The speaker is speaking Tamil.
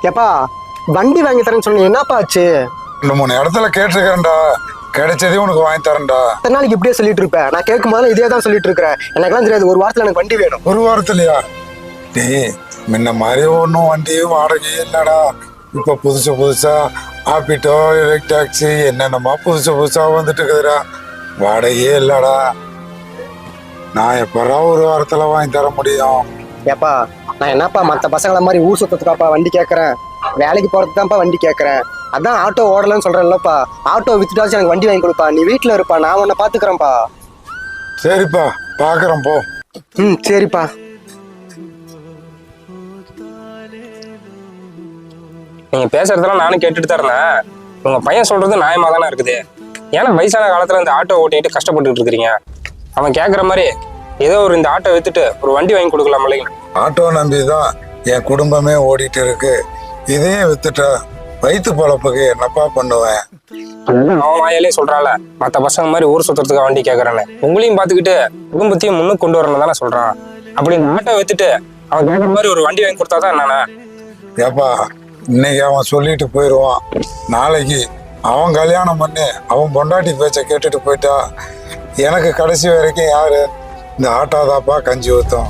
ஏப்பா வண்டி வாங்கி தரேன்னு சொன்னீங்க, என்னப்பா ஆச்சு? 2-3 இடத்துல கேட்டிருக்கேன்டா, கிடைச்சதே உனக்கு வாங்கி தரேன்டா. இத்தனை நாளைக்கு இப்படியே சொல்லிட்டு இருப்பேன். நான் கேட்கும் போதெல்லாம் இதே தான் சொல்லிட்டு இருக்கிறேன். எனக்கெல்லாம் தெரியாது, ஒரு வாரத்துல எனக்கு வண்டி வேணும். ஒரு வாரத்துலயா? டேய், முன்ன மாதிரி ஒன்றும் வண்டியும் வாடகையும் இல்லடா. இப்போ புதுசா ஆப்பிட்டோ எலக்ட்ரிக் டாக்ஸி என்னென்னமா புதுசா வந்துட்டு இருக்குதுடா. வாடகையே இல்லடா. நான் எப்படா ஒரு வாரத்துல வாங்கி தர முடியும்? ஏப்பா நான் என்னப்பா மற்ற பசங்களை மாதிரி ஊர் சுத்தத்துக்காப்பா வண்டி கேட்கறேன், வேலைக்கு போறதுக்கு தான்ப்பா வண்டி கேட்கறேன். அதான் ஆட்டோ ஓடலன்னு சொல்றேன்லப்பா. ஆட்டோ வித்துட்டாச்சும் எனக்கு வண்டி வாங்கி கொடுப்பா. நீ வீட்டுல இருப்பா, நான் உன்னை பாத்துக்கிறேன்ப்பா. சரிப்பா, பாக்குறேன் போ. சரிப்பா. நீங்க பேசுறதெல்லாம் நானும் கேட்டுட்டு தான் இருந்தேன். உங்க பையன் சொல்றது நியாயமா தானே இருக்குது. ஏன்னா வயசான காலத்துல இந்த ஆட்டோ ஓட்டிட்டு கஷ்டப்பட்டுட்டு இருக்கிறீங்க. அவன் கேட்குற மாதிரி ஏதோ ஒரு இந்த ஆட்டோ வித்துட்டு ஒரு வண்டி வாங்கி கொடுக்கலாம் இல்லைங்க. ஆட்டோ நம்பிதான் என் குடும்பமே ஓடிட்டு இருக்கு. இதையும் வித்துட்டா வயிற்று பழப்புக்கு என்னப்பா பண்ணுவேன்? அவன் வாயாலே சொல்றான்ல, மற்ற பசங்க மாதிரி ஊர் சுத்துறதுக்கு வண்டி கேட்கறானே. உங்களையும் பார்த்துக்கிட்டு குடும்பத்தையும் முன்னுக்கு கொண்டு வரணும் தானே சொல்றான். அப்படி இந்த ஆட்டோ வித்துட்டு அவன் கேட்குற மாதிரி ஒரு வண்டி வாங்கி கொடுத்தாதான் என்னண்ணா? ஏப்பா, இன்னைக்கு அவன் சொல்லிட்டு போயிடுவான். நாளைக்கு அவன் கல்யாணம் பண்ணி அவன் பொண்டாட்டி பேச்சை கேட்டுட்டு போயிட்டா எனக்கு கடைசி வரைக்கும் யாரு? இந்த ஆட்டோதாப்பா கஞ்சி ஊற்றும்.